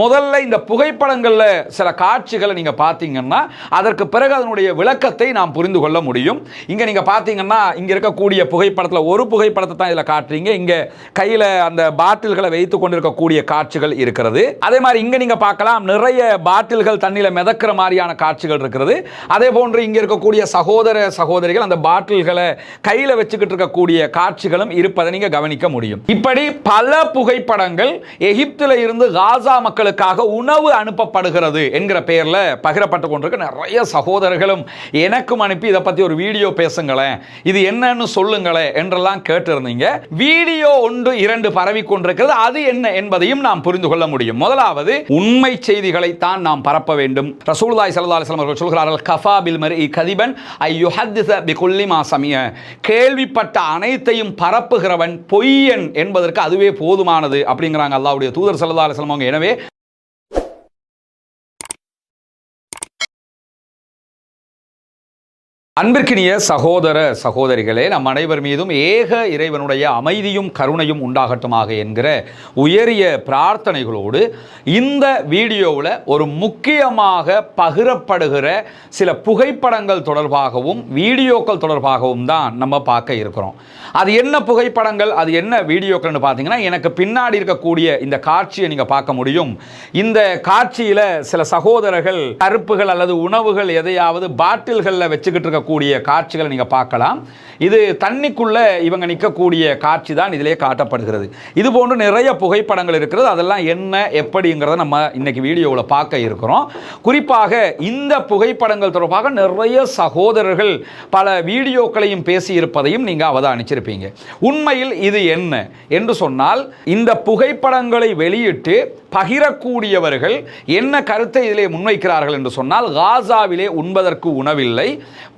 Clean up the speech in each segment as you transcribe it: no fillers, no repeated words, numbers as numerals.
முதல்ல இந்த புகைப்படங்கள்ல சில காட்சிகளை நீங்க பாத்தீங்கன்னா அதற்கு பிறகு அதனுடைய விளக்கத்தை நாம் புரிந்து கொள்ள முடியும். இங்க நீங்க பாத்தீங்கன்னா இங்க இருக்கக்கூடிய புகைப்படத்துல ஒரு புகைப்படத்தை தான் இதுல காட்டுறீங்க. இங்க கையில அந்த பாட்டில்களை வைத்துக் கொண்டிருக்கக்கூடிய காட்சிகள் இருக்கிறது. அதே மாதிரி இங்க நீங்க பார்க்கலாம் நிறைய பாட்டில்கள் தண்ணியில மிதக்கிற மாதிரியான காட்சிகள் இருக்கிறது. அதே போன்று இங்க இருக்கக்கூடிய சகோதர சகோதரிகள் அந்த பாட்டில்களை கையில வச்சுக்கிட்டு இருக்கக்கூடிய காட்சிகளும் இருப்பதை நீங்க கவனிக்க முடியும். இப்படி பல புகைப்படங்கள் எகிப்தில இருந்து காசா மக்களுக்காக உணவு அனுப்பப்படுகிறது என்கிற பெயர்ல பகிரப்பட்டு கொண்டிருக்க நிறைய சகோதரர்களும் எனக்கும் அனுப்பி இதை பத்தி ஒரு வீடியோ பேசுங்களேன், இது என்னன்னு சொல்லுங்களேன் என்றெல்லாம் கேட்டிருந்தீங்க. வீடியோ 1-2 பரவி கொண்டிருக்கிறது. அது என்ன என்பதையும் நாம் புரிந்து கொள்ள முடியும். முதலாவது உண்மை செய்திகளை தான் நாம் பரப்ப வேண்டும். ரசூலுல்லாஹி ஸல்லல்லாஹு அலைஹி வஸல்லம் அவர்கள் சொல்கிறார்கள், கஃபா பில் மர்இ கதிபன் ஐ யுஹத்திஸ பிகுல்லி மா சமிஅ. கேள்விப்பட்ட அனைத்தையும் பரப்புகிறவன் பொய்யன் என்பதற்கு அதுவே போதுமானது அப்படிங்கிறாங்க அல்லாஹ்வுடைய தூதர் ஸல்லல்லாஹு அலைஹி வஸல்லம். எனவே அன்பிற்கினிய சகோதர சகோதரிகளே, நம் அனைவர் மீதும் ஏக இறைவனுடைய அமைதியும் கருணையும் உண்டாகட்டுமாக என்கிற உயரிய பிரார்த்தனைகளோடு இந்த வீடியோவில் ஒரு முக்கியமாக பகிரப்படுகிற சில புகைப்படங்கள் தொடர்பாகவும் வீடியோக்கள் தொடர்பாகவும் தான் நம்ம பார்க்க இருக்கிறோம். அது என்ன புகைப்படங்கள், அது என்ன வீடியோக்கள்னு பார்த்தீங்கன்னா, எனக்கு பின்னாடி இருக்கக்கூடிய இந்த காட்சியை நீங்கள் பார்க்க முடியும். இந்த காட்சியில் சில சகோதரர்கள் பருப்புகள் அல்லது உணவுகள் எதையாவது பாட்டில்களில் வச்சுக்கிட்டு இருக்க கூடிய காட்சிகளை நீங்க பார்க்கலாம். இது தண்ணிக்குள்ள இவங்க நிற்கக்கூடிய காட்சி தான் இதிலே காட்டப்படுகிறது. இது போன்று நிறைய புகைப்படங்கள் இருக்கிறது. அதெல்லாம் என்ன எப்படிங்கிறத நம்ம இன்னைக்கு வீடியோவில் பார்க்க இருக்கிறோம். குறிப்பாக இந்த புகைப்படங்கள் தொடர்பாக நிறைய சகோதரர்கள் பல வீடியோக்களையும் பேசி இருப்பதையும் நீங்க அவதானிச்சிருப்பீங்க. உண்மையில் இது என்ன என்று சொன்னால், இந்த புகைப்படங்களை வெளியிட்டு பகிரக்கூடியவர்கள் என்ன கருத்தை இதிலே முன்வைக்கிறார்கள் என்று சொன்னால், காசாவிலே உண்பதற்கு உணவில்லை,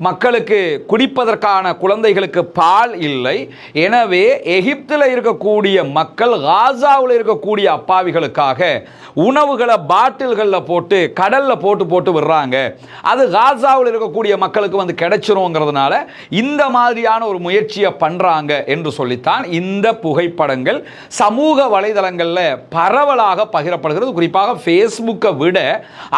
மக்களுக்கு குடிப்பதற்கான குழந்தைகளுக்கு பால் இல்லை, எனவே எகிப்தில் இருக்கக்கூடிய மக்கள் காசாவில் இருக்கக்கூடிய அப்பாவிகளுக்காக உணவுகளை பாட்டில்களில் போட்டு கடலில் போட்டு விடுறாங்க, அது காசாவில் இருக்கக்கூடிய மக்களுக்கு வந்து கிடைச்சிருங்கிறதுனால இந்த மாதிரியான ஒரு முயற்சியை பண்றாங்க என்று சொல்லித்தான் இந்த புகைப்படங்கள் சமூக வலைதளங்களில் பரவலாக பகிரப்படுகிறது. குறிப்பாக ஃபேஸ்புக்கை விட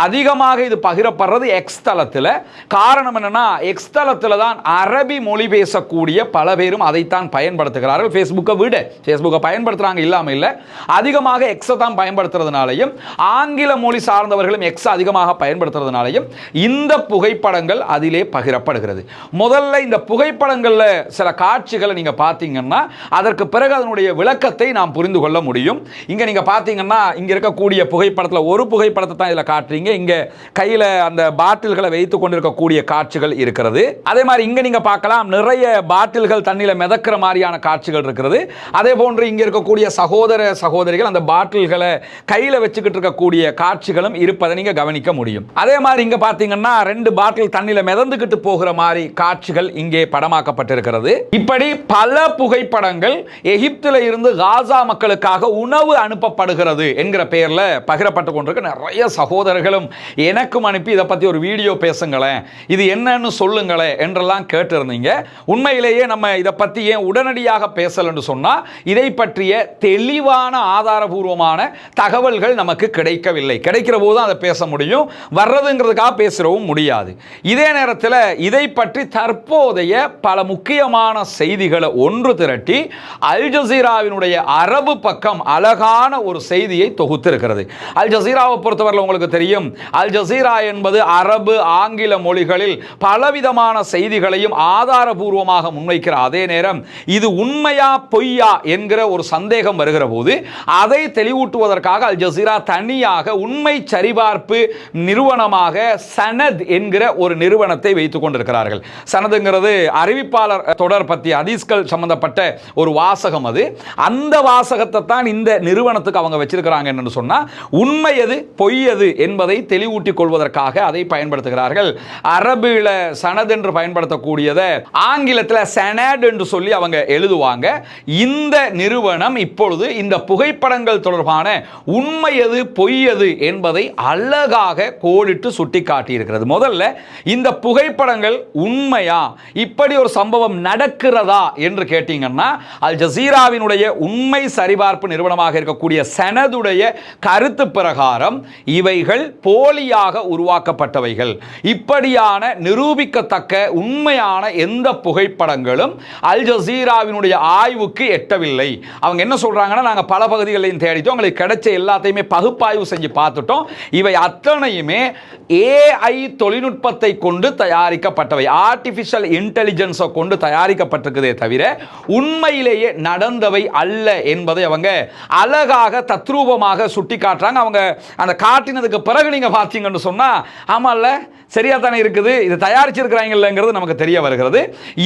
அதிகமாக இது பகிரப்படுறது எக்ஸ் தளத்தில். காரணம் என்னன்னா, எக்ஸ் தளத்தில் தான் அரபி மொழி பேசக்கூடிய பல பேரும் அதைத்தான் பயன்படுத்துகிறார்கள். ஃபேஸ்புக்கை விட ஃபேஸ்புக்கை பயன்படுத்துறாங்க இல்லாமல் இல்லை, அதிகமாக எக்ஸை தான் பயன்படுத்துறதுனாலையும் ஆங்கில மொழி சார்ந்தவர்களும் எக்ஸ் அதிகமாக பயன்படுத்துறதுனாலையும் இந்த புகைப்படங்கள் அதிலே பகிரப்படுகிறது. முதல்ல இந்த புகைப்படங்கள்ல சில காட்சிகளை நீங்க பார்த்தீங்கன்னா அதற்கு பிறகு அதனுடைய விளக்கத்தை நாம் புரிந்து கொள்ள முடியும். இங்க நீங்க பார்த்தீங்கன்னா இங்க இருக்கக்கூடிய புகைப்படத்தில் ஒரு புகைப்படத்தை தான் இதில் காட்டுறீங்க. இங்க கையில அந்த பாட்டில்களை வைத்துக் கொண்டிருக்கக்கூடிய காட்சிகள் இருக்கிறது. அதே மாதிரி இங்க நீங்க பார்க்கலாம் நிறைய பாட்டில்கள் தண்ணியில மிதக்கிற மாதிரியான காட்சிகள் இருக்கிறது. அதே போன்று இங்க இருக்கக்கூடிய சகோதர சகோதரிகள் அந்த பாட்டில்களை கையில வச்சுக்கிட்டு இருக்கக்கூடிய காட்சிகளும் இருப்பதை நீங்க கவனிக்க முடியும். அதே மாதிரி இங்க பாத்தீங்கன்னா 2 பாட்டில் தண்ணியில மிதந்துகிட்டு போகிற மாதிரி காட்சிகள் இங்கே படமாக்கப்பட்டிருக்கிறது. இப்படி பல புகைப்படங்கள் எகிப்தில இருந்து காசா மக்களுக்காக உணவு அனுப்பப்படுகிறது என்கிற பெயர்ல பகிரப்பட்டு கொண்டிருக்க நிறைய சகோதரர்களும் எனக்கும் அனுப்பி இதை பத்தி ஒரு வீடியோ பேசுங்களேன், இது என்னன்னு சொல்லுங்களேன் என்றெல்லாம் கேட்டிருந்தீங்க. உண்மையிலேயே நம்ம இதை பற்றி ஏன் உடனடியாக பேசலன்னு சொன்னால், இதை பற்றிய தெளிவான ஆதாரபூர்வமான தகவல்கள் நமக்கு கிடைக்கவில்லை. கிடைக்கிற போது தான் அதை பேச முடியும், வர்றதுங்கிறதுக்காக பேசுறவும் முடியாது. இதே நேரத்தில் இதை பற்றி தற்போதைய பல முக்கியமான செய்திகளை ஒன்று திரட்டி அல் ஜசீராவினுடைய அரபு பக்கம் அழகான ஒரு செய்தியை தொகுத்திருக்கிறது. அல் ஜசீராவை பொறுத்தவரை உங்களுக்கு தெரியும், அல் ஜசீரா என்பது அரபு ஆங்கில மொழிகளில் பலவிதமான செய்திகளையும் ஆதாரபூர்வமாக முன்வைக்கிற அதே நேரம் இது உண்மையா பொய்யா என்கிற ஒரு சந்தேகம் வருகிற போது அதை தெளிவூட்டுவதற்காக அல் ஜசீரா தனியாக உண்மை சரிபார்ப்பு நிறுவனமாக சனத் என்கிற ஒரு நிறுவனத்தை வைத்துக் கொண்டிருக்கிறார்கள். சனதுங்கிறது அறிவிப்பாளர் தொடர் பற்றி ஹதீஸ்கள் சம்பந்தப்பட்ட ஒரு வாசகம். அது அந்த வாசகத்தை தான் இந்த நிறுவனத்துக்கு அவங்க வச்சிருக்கிறாங்க என்று சொன்னா, உண்மை எது பொய் எது என்பதை தெளிவூட்டிக் கொள்வதற்காக அதை பயன்படுத்துகிறார்கள். அரபில சனத் என்று பயன்படுத்தக்கூடியதை ஆங்கிலத்தில் சனட் என்று சொல்லி அவங்க எழுதுவாங்க. இந்த நிறுவனம் இப்பொழுது இந்த புகைப்படங்கள் தொடர்பான உண்மை எது பொய் எது என்பதை அழகாக கோடிட்டு சுட்டி காட்டியிருக்கிறது. முதல்ல இந்த புகைப்படங்கள் உண்மையா, இப்படி ஒரு சம்பவம் நடக்கிறதா என்று கேட்டீங்கன்னா, அல் ஜசீராவினுடைய உண்மை சரிபார்ப்பு நிறுவனமாக இருக்கக்கூடிய சனதுடைய கருத்து பிரகாரம் இவைகள் போலியாக உருவாக்கப்பட்டவைகள். இப்படியான நிரூபிக்கத்தக்க உண்மையான எந்த புகைப்படங்களும் அல் ஜசீராவினுடைய ஆய்வுக்கு எட்டவில்லை. அவங்க என்ன சொல்றாங்கன்னா, நாங்க பல பகுதிகளையும் தேடிட்டோம், உங்களுக்கு கிடைச்ச எல்லாத்தையுமே பகுப்பாய்வு செஞ்சு பார்த்துட்டோம், இவை அத்தனையுமே AI தொழில்நுட்பத்தை கொண்டு தயாரிக்கப்பட்டவை, ஆர்டிபிஷியல் இன்டெலிஜென்ஸை கொண்டு தயாரிக்கப்பட்டிருக்குதே தவிர உண்மையிலேயே நடந்தவை அல்ல என்பதை அவங்க அழகாக தத்ரூபமாக சுட்டி காட்டுறாங்க. அவங்க அந்த காட்டினதுக்கு பிறகு நீங்க பார்த்தீங்கன்னு சொன்னா, ஆமால்ல சரியா தானே இருக்குது, இது தயாரிச்சிருக்கிறாங்கிறது நமக்கு தெரிய வருகிறது.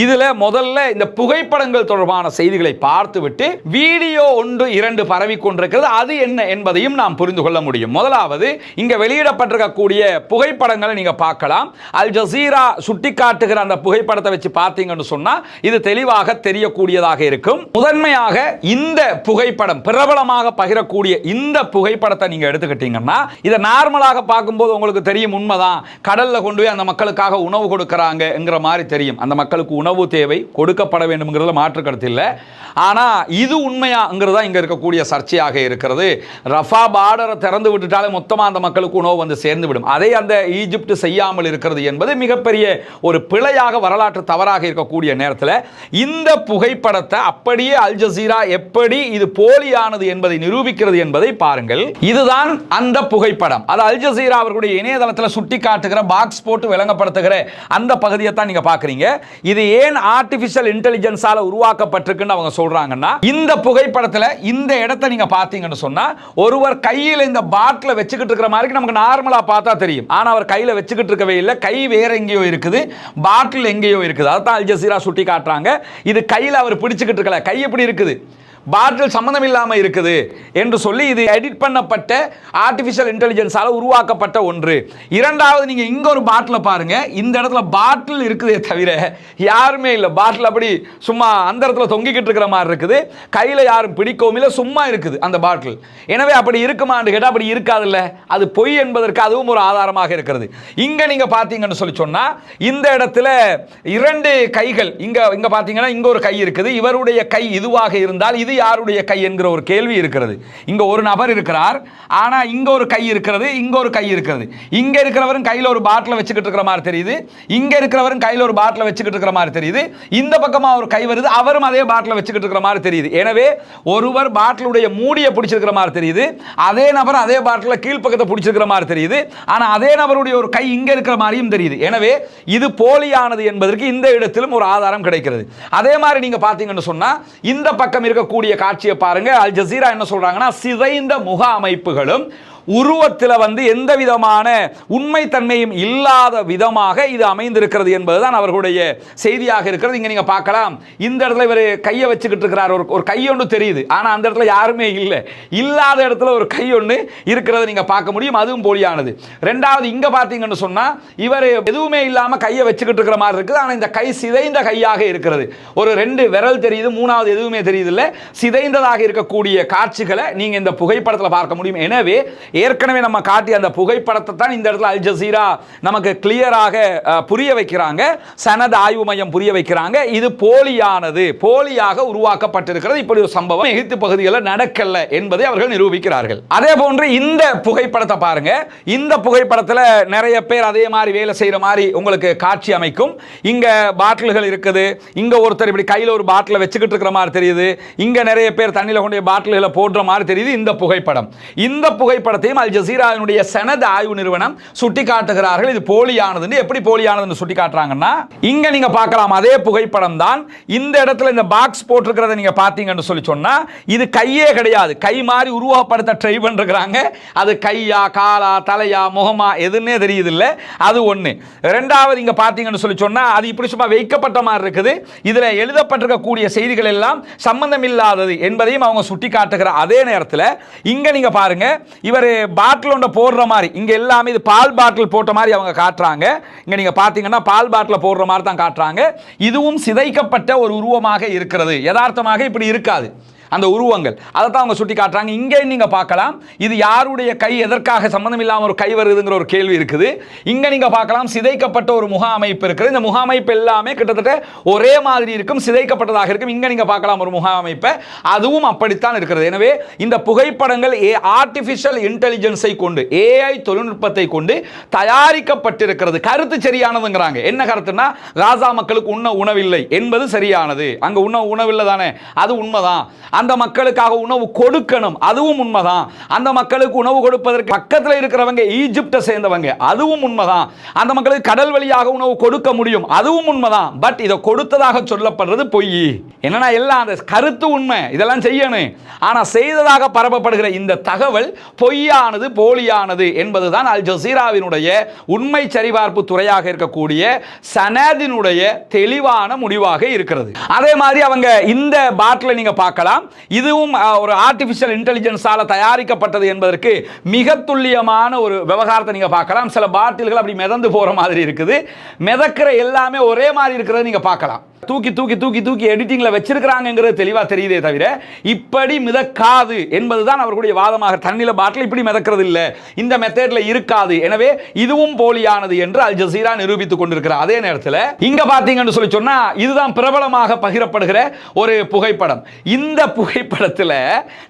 இதுல முதல்ல இந்த புகைப்படங்கள் தொடர்பான செய்திகளை பார்த்துவிட்டு வீடியோ 1 2 பரவி கொண்டிருக்கிறது, அது என்ன என்பதையும் நாம் புரிந்து கொள்ள முடியும். முதலாவது, இங்க வெளியிடப்பட்டிருக்கக்கூடிய புகைப்படங்களை நீங்க பார்க்கலாம். அல் ஜசீரா சுட்டிக்காட்டுகிற அந்த புகைப்படத்தை வச்சு பார்த்தீங்கன்னு சொன்னா இது தெளிவாக தெரியக்கூடியதாக இருக்கும். முதன்மையாக இந்த புகைப்படம் பிரபலமாக பகிரக்கூடிய இந்த புகைப்படத்தை நீங்க எடுத்துக்கிட்டீங்கன்னா, இதை நார்மலாக பார்க்கும்போது உங்களுக்கு தெரியும், உண்மைதான், கடல்ல கொண்டு போய் அந்த மக்களுக்காக உணவு கொடுக்கறாங்க என்கிற மாதிரி தெரியும். அந்த மக்களுக்கு உணவு தேவை, கொடுக்கப்பட வேண்டும்ங்கிறதுல மாற்று கருத்து இல்லை. ஆனா இது உண்மையாங்கிறதா இங்க இருக்கக்கூடிய சர்ச்சையாக இருக்கிறது. ரஃபா பார்டரை திறந்து விட்டுட்டாலே மொத்தமா அந்த மக்களுக்கு உணவு வந்து சேர்ந்து விடும். அதை அந்த ஈஜிப்ட் செய்யாமல் இருக்கிறது என்பது மிகப்பெரிய ஒரு பிழையாக, வரலாற்று தவறாக இருக்கக்கூடிய நேரத்தில் இந்த புகைப்படத்தை அப்படியே அல் ஜசீரா எப்படி இது போலியானது என்பதை நிரூபிக்கிறது என்பதை பாருங்கள். இதுதான் அந்த புகைப்படம். அது அல் ஜசீரா அவர்களுடைய இணையதளத்தில் சுட்டி காட்டுகிற பாக்ஸ் போட்டு விளங்கப்படுத்துகிற அந்த பகுதியை தான் நீங்க பாக்குறீங்க. இது ஏன் ஆர்டிபிஷியல் இன்டெலிஜென்ஸால உருவாக்கப்பட்டிருக்குன்னு அவங்க சொல்றாங்கன்னா, இந்த புகைப்படத்தில் இந்த இடத்தை நீங்க பார்த்தீங்கன்னு சொன்னா, ஒருவர் கையில் இந்த பாட்டில வச்சுக்கிட்டு இருக்கிற மாதிரி நமக்கு நார்மலா பார்த்தா தெரியும். ஆனா அவர் கையில வச்சுக்கிட்டு இருக்கவே இல்லை, கை வேற எங்கேயோ இருக்குது, பாட்டில் எங்கேயோ இருக்குது. அதான் அல் ஜசீரா சுட்டி காட்டுறாங்க. இது கையில் அவர் பிடிச்சுக்கிட்டு இருக்கல, கை எப்படி இருக்குது, பாட்டில் சம்பந்தம் இல்லாமல் இருக்குது என்று சொல்லி இது எடிட் பண்ணப்பட்ட ஆர்டிபிஷியல் இன்டெலிஜென்ஸால உருவாக்கப்பட்ட ஒன்று. இரண்டாவது, நீங்க இங்க ஒரு பாட்டில் பாருங்க, இந்த இடத்துல பாட்டில் இருக்குதே தவிர யாருமே இல்லை. பாட்டில் அப்படி சும்மா அந்த இடத்துல தொங்கிக்கிட்டு இருக்கிற மாதிரி இருக்குது, கையில யாரும் பிடிக்கவும் இல்லை, சும்மா இருக்குது அந்த பாட்டில். எனவே அப்படி இருக்குமான்னு கேட்டால் அப்படி இருக்காது. இல்லை, அது பொய் என்பதற்கு அதுவும் ஒரு ஆதாரமாக இருக்கிறது. இங்க நீங்க பாத்தீங்கன்னு சொல்லி சொன்னா, இந்த இடத்துல 2 கைகள், இங்க பாத்தீங்கன்னா இங்க ஒரு கை இருக்குது. இவருடைய கை இதுவாக இருந்தால் இது யாருடைய கை என்கிற ஒரு கேள்வி இருக்கிறது. இங்க ஒரு நபர் இருக்கிறார், ஆனா இங்க ஒரு கை இருக்கிறது, இங்க ஒரு கை இருக்கிறது. இங்க இருக்கிறவரும் கையில ஒரு பாட்டில் வச்சுக்கிட்டு இருக்கிற மாதிரி தெரியுது, இங்க இருக்கிறவரும் கையில ஒரு பாட்டில் வச்சுக்கிட்டு இருக்கிற மாதிரி தெரியுது. இந்த பக்கமா ஒரு கை வருது, அவரும் அதே பாட்டில் வச்சுக்கிட்டு இருக்கிற மாதிரி தெரியுது. எனவே ஒருவர் பாட்டிலுடைய மூடியை பிடிச்சிருக்கிற மாதிரி தெரியுது, அதே நபர் அதே பாட்டில் கீழ்ப்பக்கத்தை பிடிச்சிருக்கிற மாதிரி தெரியுது, ஆனா அதே நபருடைய ஒரு கை இங்க இருக்கிற மாதிரியும் தெரியுது. எனவே இது போலியானது என்பதற்கு இந்த இடத்திலும் ஒரு ஆதாரம் கிடைக்கிறது. அதே மாதிரி நீங்க பாத்தீங்கன்னு சொன்னா, இந்த பக்கம் இருக்கக்கூடிய காட்சியை பாருங்க. அல் ஜசீரா என்ன சொல்றாங்கன்னா, சிதைந்த முக அமைப்புகளும் உருவத்தில் வந்து எந்த விதமான உண்மைத்தன்மையும் இல்லாத விதமாக இது அமைந்திருக்கிறது என்பதுதான் அவர்களுடைய செய்தியாக இருக்கிறது. இங்க நீங்க பார்க்கலாம், இந்த இடத்துல இவர் கையை வச்சுக்கிட்டு இருக்கிறார், ஒரு கை ஒன்று தெரியுது, ஆனா அந்த இடத்துல யாருமே இல்லை, இல்லாத இடத்துல ஒரு கை ஒன்று இருக்கிறது நீங்க பார்க்க முடியும், அதுவும் போலியானது. ரெண்டாவது, இங்க பார்த்தீங்கன்னு சொன்னா இவர் எதுவுமே இல்லாம கையை வச்சுக்கிட்டு இருக்கிற மாதிரி இருக்குது, ஆனா இந்த கை சிதைந்த கையாக இருக்கிறது. ஒரு 2 விரல் தெரியுது, மூணாவது எதுவுமே தெரியுது இல்லை, சிதைந்ததாக இருக்கக்கூடிய காட்சிகளை நீங்க இந்த புகைப்படத்தில் பார்க்க முடியும். எனவே ஏற்கனவே நம்ம காட்டிய அந்த புகைப்படத்தை தான் இந்த இடத்துல அல் ஜசீரா நமக்கு கிளியராக புரிய வைக்கிறாங்க, சனத் ஆய்வு மையம் புரிய வைக்கிறாங்க. இது போலியானது, போலியாக உருவாக்கப்பட்டிருக்கிறது. இப்படி ஒரு சம்பவம் எகிப்து பகுதிகளில் நடக்கல என்பதை அவர்கள் நிரூபிக்கிறார்கள். அதே போன்று இந்த புகைப்படத்தை பாருங்க. இந்த புகைப்படத்தில் நிறைய பேர் அதே மாதிரி வேலை செய்யற மாதிரி உங்களுக்கு காட்சி அமைக்கும். இங்க பாட்டில்கள் இருக்குது, இங்க ஒருத்தர் இப்படி கையில் ஒரு பாட்டிலை வச்சுக்கிட்டு இருக்கிற மாதிரி தெரியுது, இங்க நிறைய பேர் தண்ணியில் கொண்டு பாட்டில்களை போடுற மாதிரி தெரியுது. இந்த புகைப்படம், இந்த புகைப்படத்தை அல் ஜசீராவினுடைய சனத் ஆய்வு நிறுவனம் சுட்டிக்காட்டுகிறார்கள். இது போலியானது. எப்படி போலியானது சுட்டிக்காட்டுறாங்கன்னா, இங்க நீங்க பார்க்கலாம், அதே புகைப்படம் தான். இந்த இடத்துல இந்த பாக்ஸ் போட்டிருக்கிறத நீங்க பாத்தீங்கன்னு சொல்லி சொன்னா, இது கையே கிடையாது, கை மாதிரி உருவப்படுத்த ட்ரை பண்றாங்க. அது கையா, காலா, தலையா, முகமா எதுன்னே தெரியுது இல்ல. அது ஒண்ணு. இரண்டாவது, இங்க பாத்தீங்கன்னு சொல்லி சொன்னா, அது இப்படி சும்மா வைக்கப்பட்ட மாதிரி இருக்குது. இதுல எழுதப்பட்டிருக்கக்கூடிய செய்திகள் எல்லாம் சம்பந்தம் இல்லாதது என்பதையும் அவங்க சுட்டிக்காட்டுகிற அதே நேரத்தில் இங்க நீங்க பாருங்க, இவர் பாட்டில் ஒன்று போடுற மாதிரி, இங்க எல்லாமே இது பால் பாட்டில் போட்ட மாதிரி அவங்க காட்டுறாங்க. இங்க நீங்க பாத்தீங்கன்னா பால் பாட்டில் போடுற மாதிரி தான் காட்டுறாங்க. இதுவும் சிதைக்கப்பட்ட ஒரு உருவமாக இருக்கிறது, யதார்த்தமாக இப்படி இருக்காது. அந்த உருவங்கள் அதை தான் அவங்க சுட்டி காட்டுறாங்க. இங்கே நீங்க பார்க்கலாம் இது யாருடைய கை, எதற்காக சம்பந்தம் இல்லாமல் ஒரு கை வருதுங்கிற ஒரு கேள்வி இருக்குது. இங்க நீங்க பார்க்கலாம் சிதைக்கப்பட்ட ஒரு முக அமைப்பு இருக்குது. இந்த முக அமைப்பு எல்லாமே கிட்டத்தட்ட ஒரே மாதிரி இருக்கும், சிதைக்கப்பட்டதாக இருக்கும். இங்க நீங்க பார்க்கலாம் ஒரு முக அமைப்பை, அதுவும் அப்படித்தான் இருக்கிறது. எனவே இந்த புகைப்படங்கள் ஆர்டிபிஷியல் இன்டெலிஜென்ஸை கொண்டு, ஏஐ தொழில்நுட்பத்தை கொண்டு தயாரிக்கப்பட்டிருக்கிறது. கருத்து சரியானதுங்கிறாங்க. என்ன கருத்துன்னா, காசா மக்களுக்கு உண்ண உணவில்லை என்பது சரியானது. அங்க உணவில்லை தானே, அது உண்மைதான். அந்த மக்களுக்காக உணவு கொடுக்கணும், அதுவும் உண்மைதான். அந்த மக்களுக்கு உணவு கொடுப்பதற்கு பக்கத்தில் இருக்கிறவங்க ஈஜிப்டை சேர்ந்தவங்க, அதுவும் உண்மைதான். அந்த மக்களுக்கு கடல் வழியாக உணவு கொடுக்க முடியும், அதுவும் உண்மைதான். பட் இதை கொடுத்ததாக சொல்லப்படுறது பொய். என்னன்னா எல்லாம் அந்த கருத்து உண்மை, இதெல்லாம் செய்யணும். ஆனா செய்ததாக பரப்பப்படுகிற இந்த தகவல் பொய்யானது, போலியானது என்பதுதான் அல் ஜசீராவினுடைய உண்மை சரிபார்ப்பு துறையாக இருக்கக்கூடிய சனதினுடைய தெளிவான முடிவாக இருக்கிறது. அதே மாதிரி அவங்க இந்த பாட்டில் நீங்க பார்க்கலாம், இதுவும் ஒரு ஆர்டிபிஷியல் இன்டெலிஜென்ஸால தயாரிக்கப்பட்டது என்பதற்கு மிக துல்லியமான ஒரு விவகாரத்தை நீங்க பார்க்கலாம். சில பாட்டில்கள் அப்படி மிதந்து போற மாதிரி இருக்குது, மிதக்கிற எல்லாமே ஒரே மாதிரி இருக்கிறது நீங்க பார்க்கலாம். தூக்கி தூக்கி தூக்கி தூக்கி எடிட்டிங்ல வச்சிருக்காங்கிறது தெளிவா தெரியுதே தவிர இப்படி மிதக்காது என்பதுதான் அவர்களுடைய வாதமாக. தண்ணில பாட்டில் இப்படி மிதக்கிறது இல்ல, இந்த மெத்தட்ல இருக்காது. எனவே இதுவும் போலியானது என்று அல் ஜசீரா நிரூபித்துக் கொண்டிருக்கிறார். அதே நேரத்தில் இங்க பாத்தீங்கன்னு சொல்லி சொன்னா இதுதான் பிரபலமாக பகிரப்படுகிற ஒரு புகைப்படம். இந்த புகைப்படத்தில்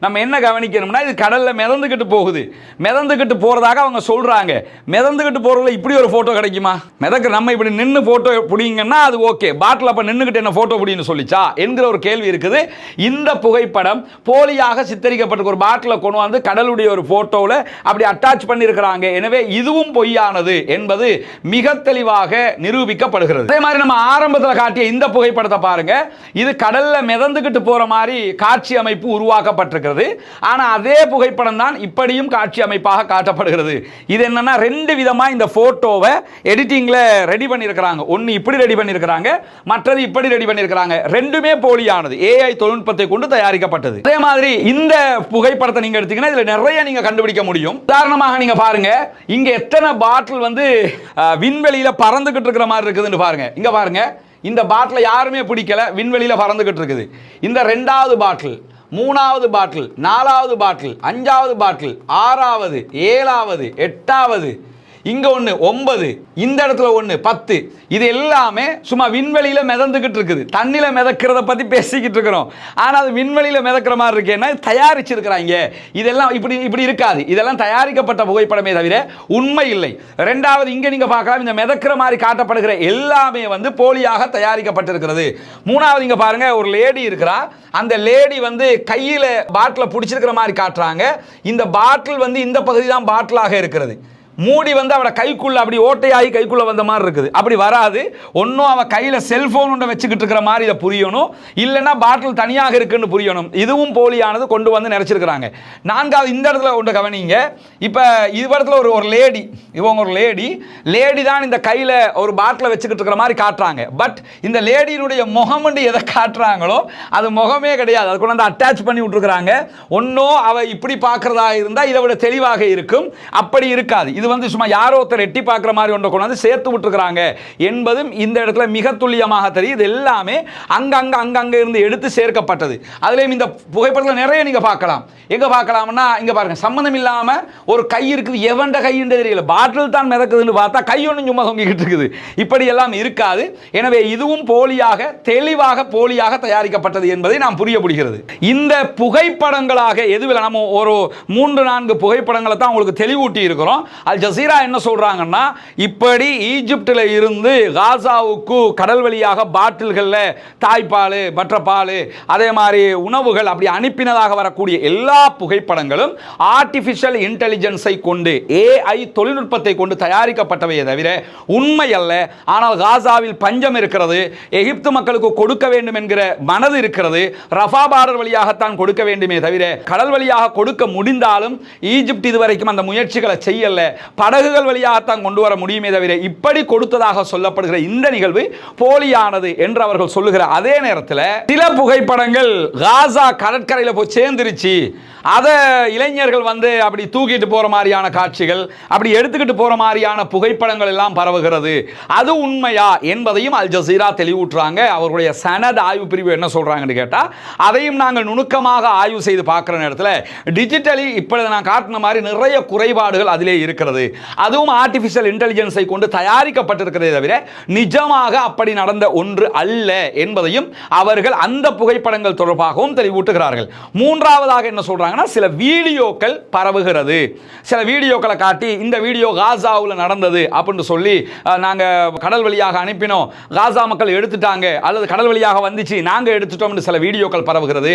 நம்ம என்ன கவனிக்கணும்னா, இது கடல்ல மிதந்துகிட்டு போகுது, மிதந்துகிட்டு போறதாக அவங்க சொல்றாங்க. மிதந்துகிட்டு போறதுல இப்படி ஒரு போட்டோ கிடைக்குமா? மிதக்க நம்ம இப்படி நின்று போட்டோ பிடிங்கன்னா அது ஓகே, பாட்டில் அப்ப நின்று என்ன போட்டோ புடின்னு சொல்லிச்சா என்கிற ஒரு கேள்வி இருக்குது. இந்த புகைப்படம் போலியாக சித்தரிக்கப்பட்ட ஒரு பாட்டில கொண்டு வந்து கடலுடைய ஒரு போட்டோல அப்படி அட்டாச் பண்ணி இருக்கிறாங்க. எனவே இதுவும் பொய்யானது என்பது மிக தெளிவாக நிரூபிக்கப்படுகிறது. அதே மாதிரி நம்ம ஆரம்பத்தில் காட்டிய இந்த புகைப்படத்தை பாருங்க, இது கடல்ல மிதந்துகிட்டு போற மாதிரி காட்சி அமைப்பு உருவாக்கப்பட்டிருக்கிறது. ஆனா அதே புகைப்படம் தான் இப்படியும் காட்சி அமைப்பாக காட்டப்படுகிறது. இது என்னன்னா ரெண்டு விதமா இந்த போட்டோவை எடிட்டிங்ல ரெடி பண்ணி இருக்கிறாங்க. ஒன்னு இப்படி ரெடி பண்ணி இருக்கிறாங்க, மற்றது இப்படி ரெடி பண்ணிருக்காங்க. ரெண்டுமே போலியானது, ஏஐ தொழில்நுட்பத்தை கொண்டு தயாரிக்கப்பட்டது. அதே மாதிரி இந்த புகைப்படத்தை நீங்க எடுத்தீங்கன்னா இதுல நிறைய நீங்க கண்டுபிடிக்க முடியும். உதாரணமாக நீங்க பாருங்க, இங்க எத்தனை பாட்டில் வந்து விண்வெளியில பறந்துகிட்டு இருக்கிற மாதிரி இருக்குதுன்னு பாருங்க. இங்க பாருங்க, இந்த பாட்டில் யாருமே பிடிக்கல, விண்வெளியில பறந்துகிட்டு இருக்குது. இந்த ரெண்டாவது பாட்டில், மூணாவது பாட்டில், நாலாவது பாட்டில், அஞ்சாவது பாட்டில், ஆறாவது, ஏழாவது, எட்டாவது, இங்க ஒன்று 9, இந்த இடத்துல ஒன்று 10. இது எல்லாமே சும்மா விண்வெளியில மிதந்துகிட்டு இருக்குது. தண்ணியில மிதக்கிறத பத்தி பேசிக்கிட்டு இருக்கிறோம், ஆனா அது விண்வெளியில மிதக்கிற மாதிரி இருக்கேன்னா தயாரிச்சிருக்கிறாங்க. இதெல்லாம் இப்படி இப்படி இருக்காது, இதெல்லாம் தயாரிக்கப்பட்ட புகைப்படமே தவிர உண்மை இல்லை. ரெண்டாவது இங்க நீங்க பார்க்கலாம், இந்த மிதக்கிற மாதிரி காட்டப்படுகிற எல்லாமே வந்து போலியாக தயாரிக்கப்பட்டிருக்கிறது. மூணாவது இங்க பாருங்க, ஒரு லேடி இருக்கிறா, அந்த லேடி வந்து கையில பாட்டில பிடிச்சிருக்கிற மாதிரி காட்டுறாங்க. இந்த பாட்டில் வந்து இந்த பகுதி தான் பாட்டிலாக இருக்கிறது, மூடி வந்து அவட கைக்குள்ள அப்படி ஓட்டையாகி கைக்குள்ள வந்த மாதிரி இருக்குது. அப்படி வராது. ஒன்னும் அவ கையில செல்போன் ஒன்று வச்சுக்கிட்டு இருக்கிற மாதிரி இதை புரியணும், இல்லைன்னா பாட்டில் தனியாக இருக்குன்னு புரியணும். இதுவும் போலியானது கொண்டு வந்து நிறைச்சிருக்கிறாங்க. நான்காவது இந்த இடத்துல ஒன்று கவனிங்க. இப்போ இது இடத்துல ஒரு லேடி, இவங்க ஒரு லேடி தான் இந்த கையில ஒரு பாட்டிலை வச்சுக்கிட்டு இருக்கிற மாதிரி காட்டுறாங்க. பட் இந்த லேடியினுடைய முகம் எதை காட்டுறாங்களோ அது முகமே கிடையாது, அது கொண்டு வந்து அட்டாச் பண்ணி விட்டுருக்காங்க. ஒன்னும் அவ இப்படி பார்க்கறதா இருந்தா இதை விட தெளிவாக இருக்கும், அப்படி இருக்காது. இது வந்து சும்மா யாரோ ஒருத்தர் எட்டி பார்க்குற மாதிரி ஒன்றை கொண்டு வந்து சேர்த்து விட்டுருக்காங்க என்பதும் இந்த இடத்துல மிக துல்லியமாக தெரியுது. எல்லாமே அங்கங்க இருந்து எடுத்து சேர்க்கப்பட்டது. அதுலேயும் இந்த புகைப்படத்தில் நிறைய நீங்க பார்க்கலாம். எங்க பார்க்கலாம்னா இங்க பாருங்க, சம்பந்தம் இல்லாம ஒரு கை இருக்குது, எவண்ட கைன்னு தெரியல, பாட்டில் தான் மிதக்குதுன்னு பார்த்தா கை ஒன்றும் சும்மா தொங்கிக்கிட்டு இருக்குது. இப்படி எல்லாம் இருக்காது. எனவே இதுவும் போலியாக, தெளிவாக போலியாக தயாரிக்கப்பட்டது என்பதை நாம் புரியப்படுகிறது. இந்த புகைப்படங்களாக எதுவில் நம்ம ஒரு 3-4 புகைப்படங்களை தான் உங்களுக்கு தெளிவூட்டி இருக்கிறோம். அல் ஜசீரா என்ன சொல்றாங்கன்னா, இப்படி ஈஜிப்டில் இருந்து காசாவுக்கு கடல் வழியாக பாட்டில்களில் தாய்ப்பால், மற்ற பால், அதே மாதிரி உணவுகள் அப்படி அனுப்பினதாக வரக்கூடிய எல்லா புகைப்படங்களும் ஆர்டிபிஷியல் இன்டெலிஜென்ஸை கொண்டு, ஏஐ தொழில்நுட்பத்தை கொண்டு தயாரிக்கப்பட்டவையே தவிர உண்மை அல்ல. ஆனால் காசாவில் பஞ்சம் இருக்கிறது, எகிப்து மக்களுக்கு கொடுக்க வேண்டும் என்கிற மனது இருக்கிறது, ரஃபா பார்டர் வழியாகத்தான் கொடுக்க வேண்டுமே தவிர கடல் வழியாக கொடுக்க முடிந்தாலும் ஈஜிப்ட் இதுவரைக்கும் அந்த முயற்சிகளை செய்யல. படகுகள் வழியாகத்தான் கொண்டு வர முடியுமே தவிர இப்படி கொடுத்ததாக சொல்லப்படுகிற இந்த நிகழ்வு போலியானது என்று அவர்கள் சொல்லுகிற அதே நேரத்தில் சில புகைப்படங்கள் காசா கடற்கரையில் போய் சேர்ந்துருச்சு, அதை இளைஞர்கள் அப்படி தூக்கிட்டு போற மாதிரியான காட்சிகள், அப்படி எடுத்துக்கிட்டு போற மாதிரியான புகைப்படங்கள் எல்லாம் பரவுகிறது. அது உண்மையா என்பதையும் அல் ஜசீரா தெளிவூட்டுறாங்க. அவர்களுடைய சனத் ஆய்வு பிரிவு என்ன சொல்றாங்கன்னு கேட்டா, அதையும் நாங்கள் நுணுக்கமாக ஆய்வு செய்து பார்க்கிற நேரத்தில் டிஜிட்டலி இப்பொழுது நான் காட்டின மாதிரி நிறைய குறைபாடுகள் அதிலே இருக்கிறது. அதுவும் ஆர்டிபிஷியல் இன்டெலிஜென்ஸை கொண்டு தயாரிக்கப்பட்டிருக்கிறதே தவிர நிஜமாக அப்படி நடந்த ஒன்று அல்ல என்பதையும் அவர்கள் அந்த புகைப்படங்கள் தொடர்பாகவும் தெளிவூட்டுகிறார்கள். மூன்றாவதாக என்ன சொல்றாங்க, சில வீடியோக்கள் பரவுகிறது. சில வீடியோக்களை காட்டி இந்த வீடியோ காசாவில் நடந்தது அப்படின்னு சொல்லி நாங்க கடல் வழியாக அனுப்பினோம், காசா மக்கள் எடுத்துட்டாங்க, அல்லது கடல் வழியாக வந்துச்சு நாங்க எடுத்துட்டோம் சில வீடியோக்கள் பரவுகிறது.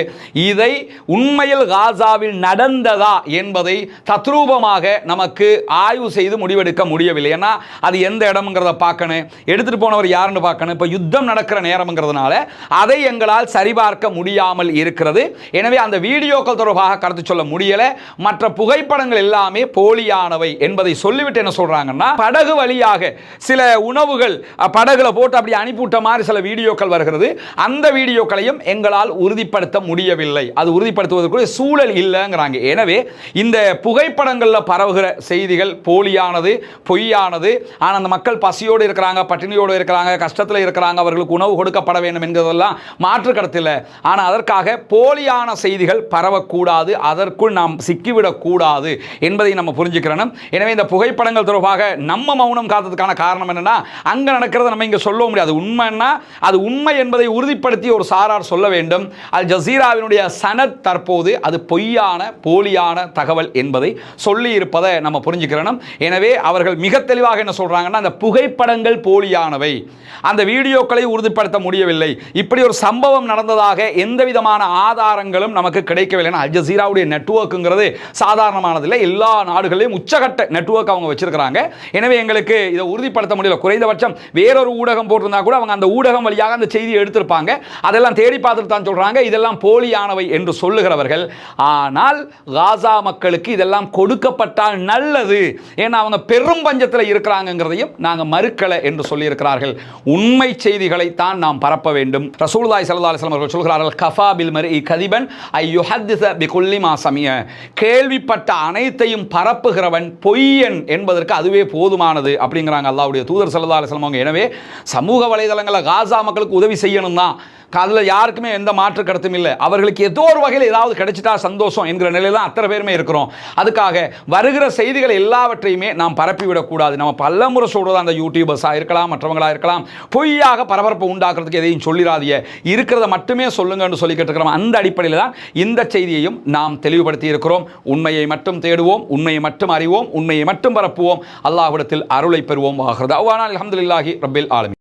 இதை உண்மையில் காசாவில் நடந்ததா என்பதை தத்ரூபமாக நமக்கு ஆய்வு செய்து முடிவெடுக்க முடியவில்லை. ஏன்னா அது எந்த இடம்ங்கிறத பார்க்கணும், எடுத்துட்டு போனவர் யாருன்னு பார்க்கணும். இப்போ யுத்தம் நடக்கிற நேரம்ங்கிறதுனால அதை எங்களால் சரிபார்க்க முடியாமல் இருக்கிறது. எனவே அந்த வீடியோக்கள் தொடர்பாக கருத்து சொல்ல முடியல. மற்ற புகைப்படங்கள் எல்லாமே போலியானவை என்பதை சொல்லிவிட்டு என்ன சொல்றாங்கன்னா, படகு வழியாக சில உணவுகள் படகுல போட்டு அப்படி அனுப்பிவிட்ட மாதிரி சில வீடியோக்கள் வருகிறது. அந்த வீடியோக்களையும் எங்களால் உறுதிப்படுத்த முடியவில்லை, அது உறுதிப்படுத்துவதற்கு சூழல் இல்லைங்கிறாங்க. எனவே இந்த புகைப்படங்களில் பரவுகிற செய்திகள் போலியானது, பொய்யானது. ஆனால் அந்த மக்கள் பசியோடு இருக்கிறாங்க, பட்டினியோடு இருக்கிறாங்க, கஷ்டத்தில் இருக்கிறாங்க, அவர்களுக்கு உணவு கொடுக்கப்பட வேண்டும் என்கிறதெல்லாம் மாற்று கருத்தில். ஆனால் அதற்காக போலியான செய்திகள் பரவக்கூடாது, அதற்குள் நாம் சிக்கிவிடக் கூடாது என்பதை நம்ம புரிஞ்சுக்கிறோம். எனவே இந்த புகைப்படங்கள் தொடர்பாக நம்ம மௌனம் காத்ததுக்கான காரணம் என்னன்னா, அங்க நடக்கிறத நம்ம இங்க சொல்ல முடியாது. உண்மைன்னா அது உண்மை என்பதை உறுதிப்படுத்தி ஒரு சாரார் சொல்ல வேண்டும். அல் ஜசீராவினுடைய சனத் தற்போது அது பொய்யான போலியான தகவல் என்பதை சொல்லி இருப்பதை நம்ம புரிஞ்சுக்கிறோம். எனவே அவர்கள் மிக தெளிவாக என்ன சொல்றாங்கன்னா, அந்த புகைப்படங்கள் போலியானவை, அந்த வீடியோக்களை உறுதிப்படுத்த முடியவில்லை, இப்படி ஒரு சம்பவம் நடந்ததாக எந்த விதமான ஆதாரங்களும் நமக்கு கிடைக்கவில்லை. அல் ஜசீராவுடைய நெட்வொர்க்குங்கிறது சாதாரணமானதில்லை, எல்லா நாடுகளிலும் உச்சகட்ட நெட்வொர்க் அவங்க வச்சிருக்கிறாங்க. எனவே எங்களுக்கு இதை உறுதிப்படுத்த முடியல. குறைந்தபட்சம் வேறொரு ஊடகம் போட்டிருந்தா கூட அவங்க அந்த ஊடகம் வழியாக அந்த செய்தியை எடுத்திருப்பாங்க. அதெல்லாம் தேடி பார்த்துட்டு தான் சொல்றாங்க இதெல்லாம் போலியானவை என்று சொல்லுகிறவர்கள். ஆனால் காசா மக்களுக்கு இதெல்லாம் கொடுக்கப்பட்டால் நல்லது, ஏன்னா அவங்க பெரும் பஞ்சத்தில் இருக்கிறாங்கிறதையும் நாங்கள் மறுக்கலை என்று சொல்லியிருக்கிறார்கள். உண்மை செய்திகளை தான் நாம் பரப்ப வேண்டும். ரசூலுல்லாஹி ஸல்லல்லாஹு அலைஹி வஸல்லம் அவர்கள் சொல்கிறார்கள், கஃபா பில் மர்இ கதிபன் ஐ யுஹத்திஸ பிகுல்லி மா சமிய. கேள்விப்பட்ட அனைத்தையும் பரப்புகிறவன் பொய்யன் என்பதற்கு அதுவே போதுமானது அப்படிங்கிறாங்க அல்லாஹ்வுடைய தூதர் ஸல்லல்லாஹு அலைஹி வஸல்லம். எனவே சமூக வலைதளங்களில் காசா மக்களுக்கு உதவி செய்யணும் தான், அதில் யாருக்குமே எந்த மாற்று கருத்தும் இல்லை. அவர்களுக்கு ஏதோ ஒரு வகையில் ஏதாவது கிடைச்சிட்டா சந்தோஷம் என்கிற நிலையில் தான் அத்தனை பேருமே இருக்கிறோம். அதுக்காக வருகிற செய்திகள் எல்லாவற்றையுமே நாம் பரப்பிவிடக்கூடாது. நம்ம பல முறை சொல்றது, அந்த யூடியூபர்ஸாக இருக்கலாம், மற்றவங்களாக இருக்கலாம், பொய்யாக பரபரப்பை உண்டாக்குறதுக்கு எதையும் சொல்லிடாதீங்க, இருக்கிறத மட்டுமே சொல்லுங்கன்னு சொல்லிக்கிட்டு இருக்கிறோம். அந்த அடிப்படையில் தான் இந்த செய்தியையும் நாம் தெளிவுபடுத்தி இருக்கிறோம். உண்மையை மட்டும் தேடுவோம், உண்மையை மட்டும் அறிவோம், உண்மையை மட்டும் பரப்புவோம், அல்லாஹ்விடத்தில் அருளை பெறுவோம். அல்ஹம்துலில்லாஹி ரப்பில் ஆலமீன்.